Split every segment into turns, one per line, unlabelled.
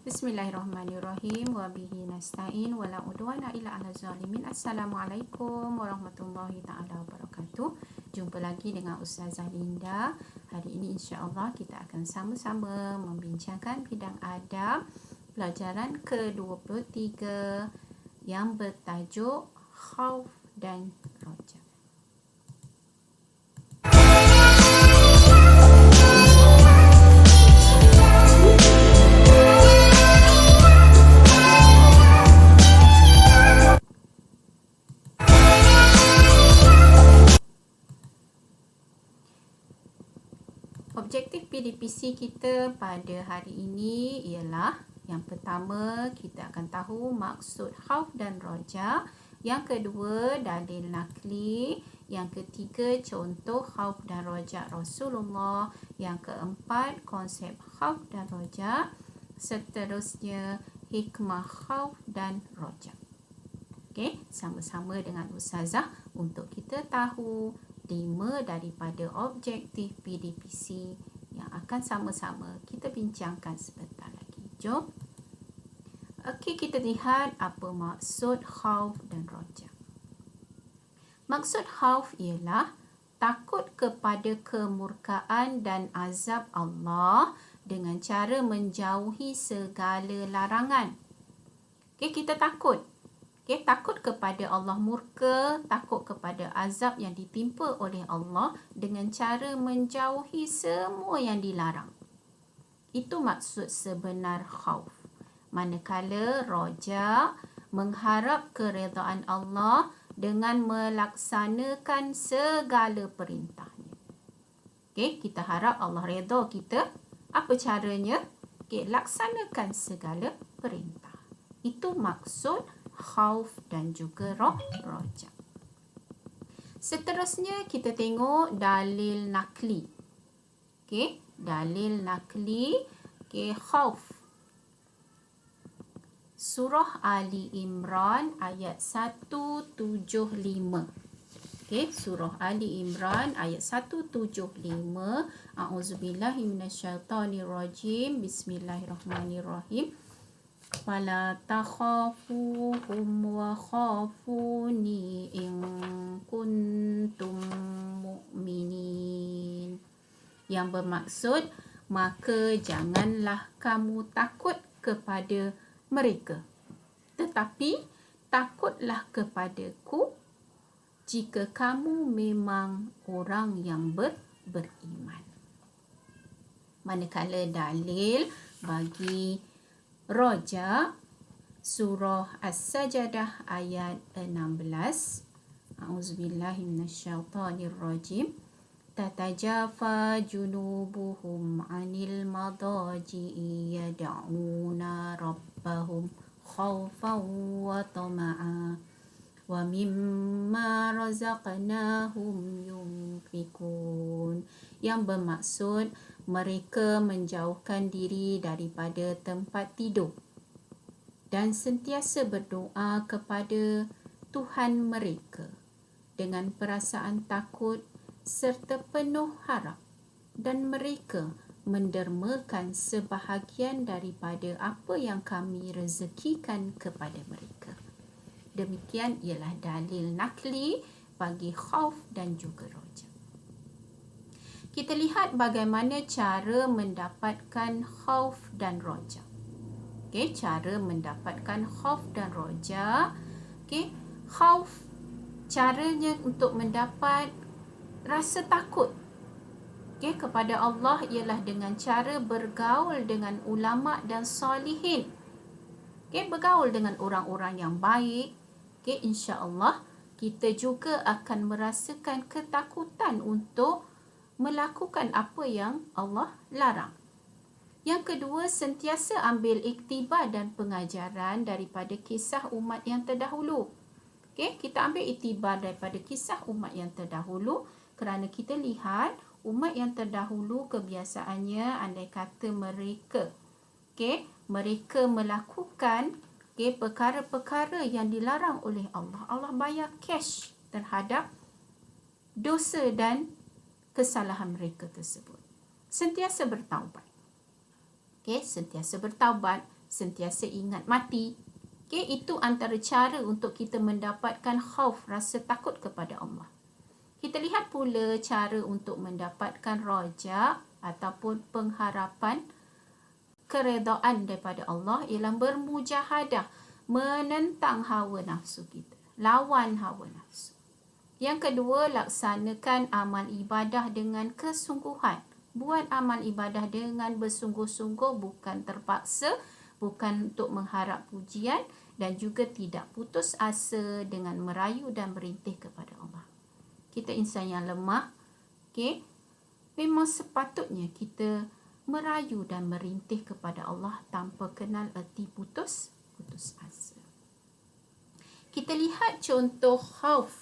Bismillahirrahmanirrahim. Wa bihi nasta'in wa la udwana illa 'alal zalimin. Assalamualaikum warahmatullahi taala wabarakatuh. Jumpa lagi dengan Ustazah Linda. Hari ini insya-Allah kita akan sama-sama membincangkan bidang adab pelajaran ke-23 yang bertajuk khauf dan roja. Objektif PDPC kita pada hari ini ialah yang pertama, kita akan tahu maksud khauf dan roja. Yang kedua, dalil nakli. Yang ketiga, contoh khauf dan roja Rasulullah. Yang keempat, konsep khauf dan roja. Seterusnya, hikmah khauf dan roja. Okey, sama-sama dengan Ustazah untuk kita tahu 5 daripada objektif PDPC yang akan sama-sama kita bincangkan sebentar lagi. Jom. Okey, kita lihat apa maksud khauf dan roja. Maksud khauf ialah takut kepada kemurkaan dan azab Allah dengan cara menjauhi segala larangan. Okey, kita takut. Okay, takut kepada Allah murka, takut kepada azab yang ditimpa oleh Allah dengan cara menjauhi semua yang dilarang. Itu maksud sebenar khauf. Manakala roja mengharap keredaan Allah dengan melaksanakan segala perintahnya. Okay, kita harap Allah redha kita. Apa caranya? Okay, laksanakan segala perintah. Itu maksud khauf dan juga roja. Seterusnya kita tengok dalil nakli. Okey, dalil nakli khauf. Surah Ali Imran ayat 175. Okey, surah Ali Imran ayat 175. A'udzubillahi minasyaitonirrajim. Bismillahirrahmanirrahim. Fala takhafuhum wa khafuni in kuntum mu'minin. Yang bermaksud, maka janganlah kamu takut kepada mereka, tetapi takutlah kepadaku jika kamu memang orang yang beriman. Manakala dalil bagi roja, surah As-Sajdah ayat 16. A'udzubillahi minasyaitonirrajim. Tatajafa junubuhum 'anil madaji'i yad'una rabbahum khaufan wa tama'a wa mimma razaqnahum yunfikun. Yang bermaksud, mereka menjauhkan diri daripada tempat tidur dan sentiasa berdoa kepada Tuhan mereka dengan perasaan takut serta penuh harap, dan mereka mendermakan sebahagian daripada apa yang kami rezekikan kepada mereka. Demikian ialah dalil nakli bagi khauf dan juga roja. Kita lihat bagaimana cara mendapatkan khauf dan roja. Okey, cara mendapatkan khauf dan roja. Okey, khauf, caranya untuk mendapat rasa takut kepada Allah ialah dengan cara bergaul dengan ulama dan salihin. Bergaul dengan orang-orang yang baik. Insya-Allah kita juga akan merasakan ketakutan untuk melakukan apa yang Allah larang. Yang kedua, sentiasa ambil iktibar dan pengajaran daripada kisah umat yang terdahulu. Kita ambil iktibar daripada kisah umat yang terdahulu kerana kita lihat umat yang terdahulu kebiasaannya andai kata mereka mereka melakukan perkara-perkara yang dilarang oleh Allah. Allah bayar cash terhadap dosa dan kesalahan mereka tersebut. Sentiasa bertaubat. Sentiasa bertaubat sentiasa ingat mati. Okay, itu antara cara untuk kita mendapatkan khauf, rasa takut kepada Allah. Kita lihat pula cara untuk mendapatkan raja ataupun pengharapan keredaan daripada Allah ialah bermujahadah, menentang hawa nafsu kita, lawan hawa nafsu. Yang kedua, laksanakan amal ibadah dengan kesungguhan. Buat amal ibadah dengan bersungguh-sungguh, bukan terpaksa, bukan untuk mengharap pujian dan juga tidak putus asa dengan merayu dan berintih kepada Allah. Kita insan yang lemah, okay? Memang sepatutnya kita merayu dan merintih kepada Allah tanpa kenal erti putus asa. Kita lihat contoh khauf.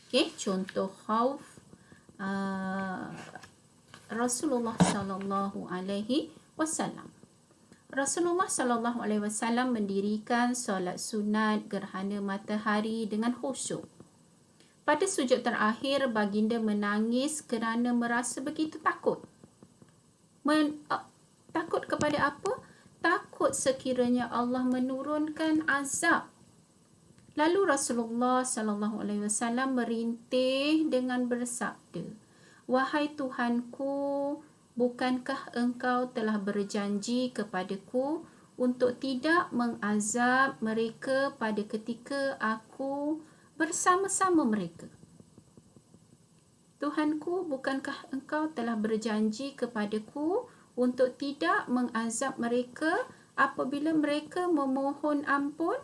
Okay, contoh khauf Rasulullah sallallahu alaihi wasallam. Rasulullah sallallahu alaihi wasallam mendirikan solat sunat gerhana matahari dengan khusyuk. Pada sujud terakhir, baginda menangis kerana merasa begitu takut. Takut kepada apa? Takut sekiranya Allah menurunkan azab. Lalu Rasulullah sallallahu alaihi wasallam merintih dengan bersabda, "Wahai Tuhanku, bukankah engkau telah berjanji kepadaku untuk tidak mengazab mereka pada ketika aku bersama-sama mereka?" Tuhanku, bukankah engkau telah berjanji kepadaku untuk tidak mengazab mereka apabila mereka memohon ampun?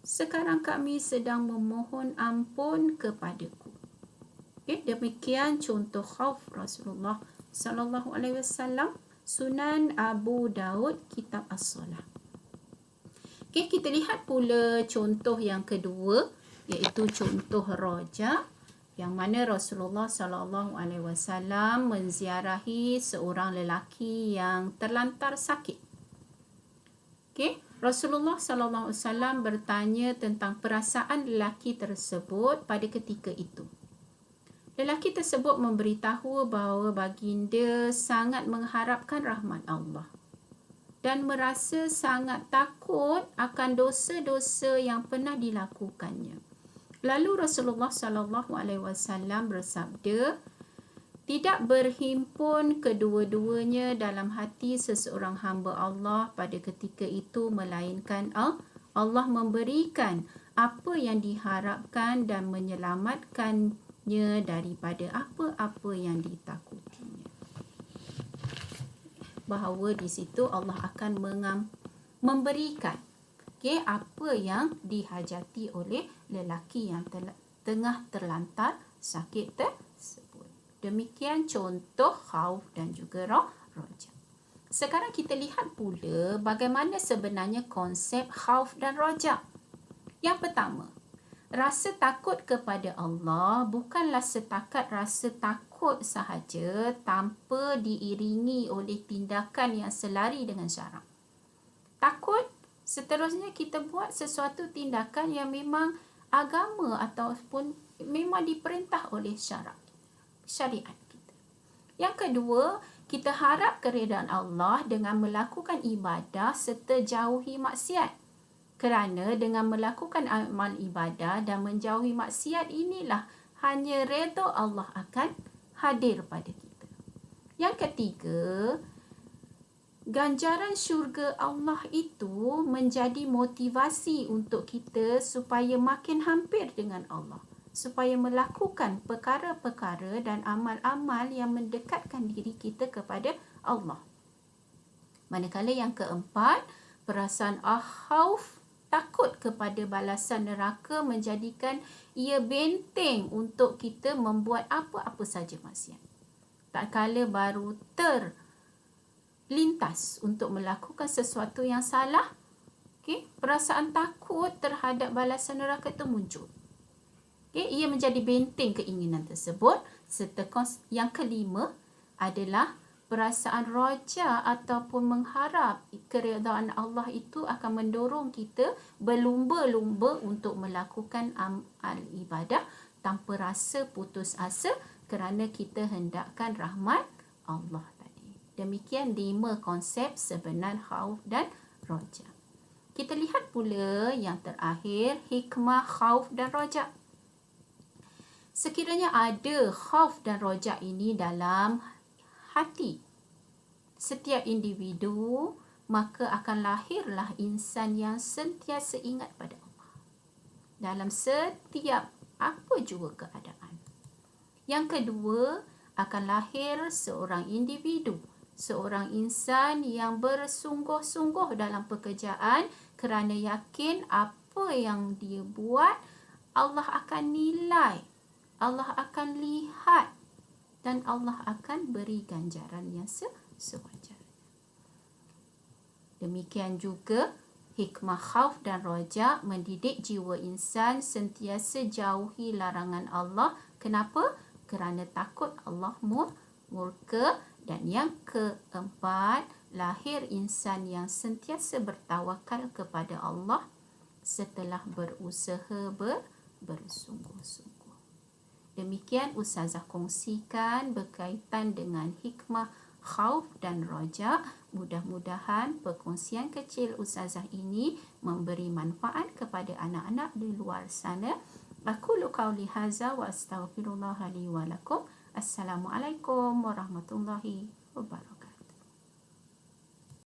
Sekarang kami sedang memohon ampun kepadaku. Okay, demikian contoh khauf Rasulullah sallallahu alaihi wasallam, Sunan Abu Daud, Kitab As-Salah. Okay, kita lihat pula contoh yang kedua, iaitu contoh raja, yang mana Rasulullah sallallahu alaihi wasallam menziarahi seorang lelaki yang terlantar sakit. Okay, Rasulullah sallallahu alaihi wasallam bertanya tentang perasaan lelaki tersebut pada ketika itu. Lelaki tersebut memberitahu bahawa baginda sangat mengharapkan rahmat Allah dan merasa sangat takut akan dosa-dosa yang pernah dilakukannya. Lalu Rasulullah sallallahu alaihi wasallam bersabda, "Tidak berhimpun kedua-duanya dalam hati seseorang hamba Allah pada ketika itu, melainkan Allah memberikan apa yang diharapkan dan menyelamatkannya daripada apa-apa yang ditakutinya." Bahawa di situ Allah akan memberikan apa yang dihajati oleh lelaki yang tengah terlantar sakit tersebut. Demikian contoh khauf dan juga raja. Sekarang kita lihat pula bagaimana sebenarnya konsep khauf dan raja. Yang pertama, rasa takut kepada Allah bukanlah setakat rasa takut sahaja tanpa diiringi oleh tindakan yang selari dengan syarak. Takut, seterusnya kita buat sesuatu tindakan yang memang agama ataupun memang diperintah oleh syariat kita. Yang kedua, kita harap keredaan Allah dengan melakukan ibadah serta jauhi maksiat. Kerana dengan melakukan amal ibadah dan menjauhi maksiat inilah hanya redha Allah akan hadir pada kita. Yang ketiga, ganjaran syurga Allah itu menjadi motivasi untuk kita supaya makin hampir dengan Allah, supaya melakukan perkara-perkara dan amal-amal yang mendekatkan diri kita kepada Allah. Manakala yang keempat, perasaan khauf, takut kepada balasan neraka menjadikan ia benteng untuk kita membuat apa-apa saja maksiat. Tak kala baru terlintas untuk melakukan sesuatu yang salah, perasaan takut terhadap balasan neraka itu muncul. Ia menjadi benteng keinginan tersebut. Serta yang kelima adalah perasaan raja ataupun mengharap keredaan Allah itu akan mendorong kita berlumba-lumba untuk melakukan amal ibadah tanpa rasa putus asa kerana kita hendakkan rahmat Allah tadi. Demikian 5 konsep sebenar khauf dan roja. Kita lihat pula yang terakhir, hikmah khauf dan roja. Sekiranya ada khauf dan roja ini dalam hati setiap individu, maka akan lahirlah insan yang sentiasa ingat pada Allah dalam setiap apa jua keadaan. Yang kedua, akan lahir seorang individu, seorang insan yang bersungguh-sungguh dalam pekerjaan kerana yakin apa yang dia buat Allah akan nilai, Allah akan lihat dan Allah akan beri ganjaran yang sewajarnya. Demikian juga hikmah khauf dan roja mendidik jiwa insan sentiasa jauhi larangan Allah. Kenapa? Kerana takut Allah murka. Dan yang keempat, lahir insan yang sentiasa bertawakal kepada Allah setelah berusaha bersungguh-sungguh. Demikian Ustazah kongsikan berkaitan dengan hikmah khauf dan roja. Mudah-mudahan perkongsian kecil Ustazah ini memberi manfaat kepada anak-anak di luar sana. Aqulu qawli hadza wa astaghfirullah li wa lakum. Assalamualaikum warahmatullahi wabarakatuh.